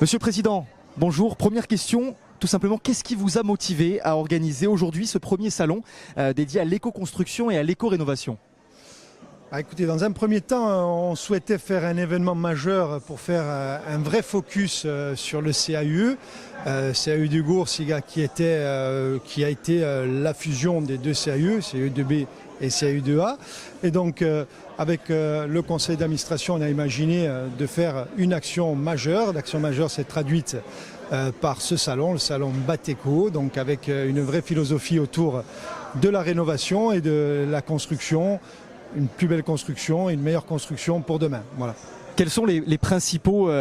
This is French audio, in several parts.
Monsieur le Président, bonjour. Première question, tout simplement, qu'est-ce qui vous a motivé à organiser aujourd'hui ce premier salon dédié à l'éco-construction et à l'éco-rénovation ? Écoutez, dans un premier temps, on souhaitait faire un événement majeur pour faire un vrai focus sur le CAUE. CAUE du Gours qui a été la fusion des deux CAUE, CAUE2B et CAUE2A. Et donc, avec le conseil d'administration, on a imaginé de faire une action majeure. L'action majeure s'est traduite par ce salon, le salon Bateco, donc avec une vraie philosophie autour de la rénovation et de la construction. Une plus belle construction et une meilleure construction pour demain. Voilà. Quels sont les principaux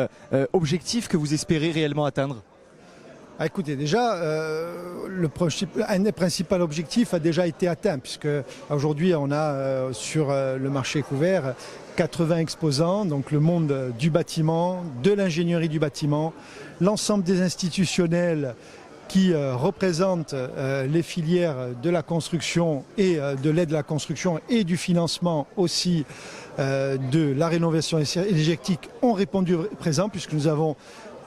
objectifs que vous espérez réellement atteindre ? Écoutez, déjà, un des principaux objectifs a déjà été atteint, puisque aujourd'hui on a sur le marché couvert 80 exposants, donc le monde du bâtiment, de l'ingénierie du bâtiment, l'ensemble des institutionnels qui représente les filières de la construction et de l'aide à la construction et du financement aussi de la rénovation énergétique ont répondu présent, puisque nous avons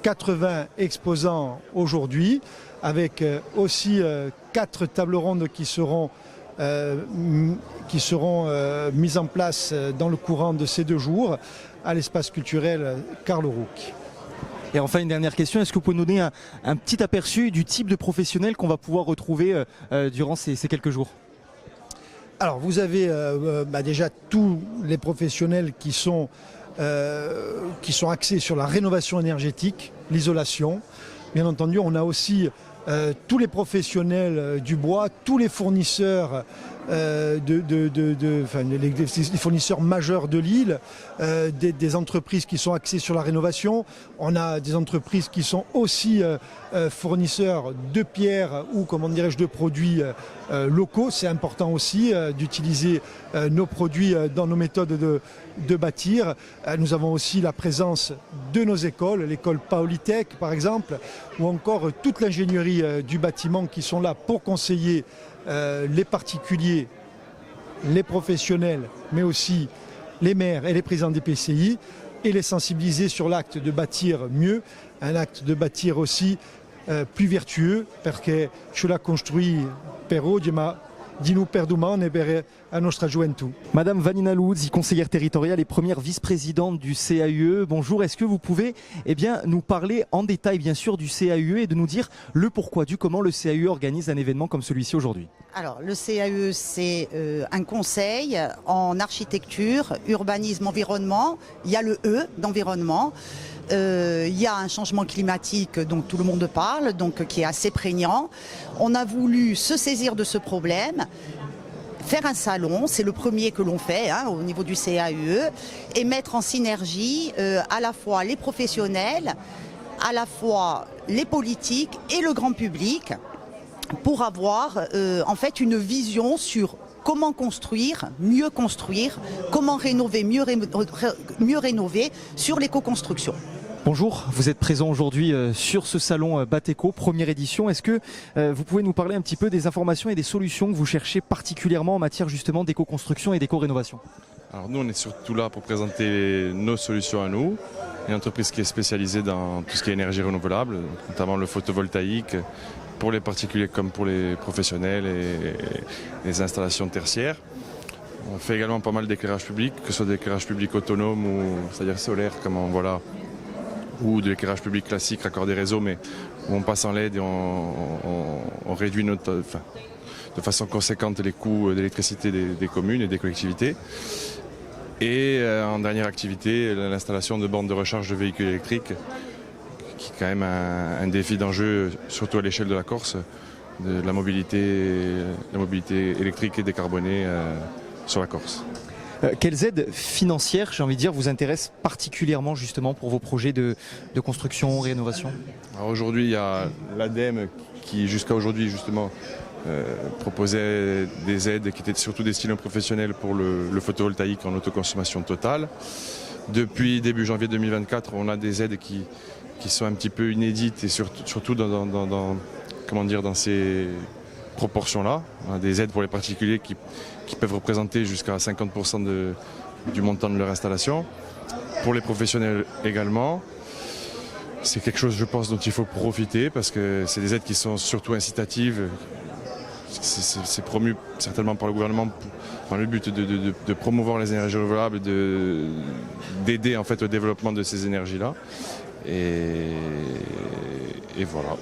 80 exposants aujourd'hui, avec aussi 4 tables rondes qui seront mises en place dans le courant de ces 2 jours à l'espace culturel Carl Rouck. Et enfin, une dernière question, est-ce que vous pouvez nous donner un petit aperçu du type de professionnel qu'on va pouvoir retrouver durant ces quelques jours ? Alors, vous avez déjà tous les professionnels qui sont axés sur la rénovation énergétique, l'isolation. Bien entendu, on a aussi tous les professionnels du bois, tous les fournisseurs, les fournisseurs majeurs de l'île, des entreprises qui sont axées sur la rénovation. On a des entreprises qui sont aussi fournisseurs de pierres ou, comment dirais-je, de produits locaux. C'est important aussi d'utiliser nos produits dans nos méthodes de bâtir. Nous avons aussi la présence de nos écoles, l'école Paolitech par exemple, ou encore toute l'ingénierie du bâtiment qui sont là pour conseiller les particuliers, les professionnels, mais aussi les maires et les présidents des PCI, et les sensibiliser sur l'acte de bâtir mieux, un acte de bâtir aussi plus vertueux, parce que je la construis per oggi, ma di nous per domani per la nostra gioventù. Madame Vanina Luzzi, conseillère territoriale et première vice-présidente du CAUE, bonjour. Est-ce que vous pouvez nous parler en détail bien sûr du CAUE et de nous dire le pourquoi du comment le CAUE organise un événement comme celui-ci aujourd'hui ? Alors le CAUE, c'est un conseil en architecture, urbanisme, environnement. Il y a le E d'environnement. Il y a un changement climatique dont tout le monde parle, donc qui est assez prégnant. On a voulu se saisir de ce problème, faire un salon, c'est le premier que l'on fait au niveau du CAUE, et mettre en synergie à la fois les professionnels, à la fois les politiques et le grand public, pour avoir en fait une vision sur comment construire, comment rénover, mieux rénover sur l'éco-construction. Bonjour, vous êtes présent aujourd'hui sur ce salon Bateco, première édition. Est-ce que vous pouvez nous parler un petit peu des informations et des solutions que vous cherchez particulièrement en matière justement d'éco-construction et d'éco-rénovation ? Alors nous, on est surtout là pour présenter nos solutions à nous. Une entreprise qui est spécialisée dans tout ce qui est énergie renouvelable, notamment le photovoltaïque, pour les particuliers comme pour les professionnels et les installations tertiaires. On fait également pas mal d'éclairage public, que ce soit d'éclairage public autonome, c'est-à-dire solaire, comme on voit là, ou de l'éclairage public classique, raccordé réseau, mais où on passe en LED et on réduit de façon conséquente les coûts d'électricité des communes et des collectivités. Et en dernière activité, l'installation de bornes de recharge de véhicules électriques, qui est quand même un défi d'enjeu, surtout à l'échelle de la Corse, de la mobilité électrique et décarbonée sur la Corse. Quelles aides financières, j'ai envie de dire, vous intéressent particulièrement justement pour vos projets de construction, rénovation ? Alors aujourd'hui, il y a l'ADEME qui jusqu'à aujourd'hui justement proposait des aides qui étaient surtout destinées aux professionnels pour le photovoltaïque en autoconsommation totale. Depuis début janvier 2024, on a des aides qui sont un petit peu inédites et surtout dans ces proportions-là. On a des aides pour les particuliers qui peuvent représenter jusqu'à 50% du montant de leur installation. Pour les professionnels également. C'est quelque chose, je pense, dont il faut profiter parce que c'est des aides qui sont surtout incitatives. C'est promu certainement par le gouvernement dans le but de promouvoir les énergies renouvelables, d'aider en fait au développement de ces énergies-là. Et voilà.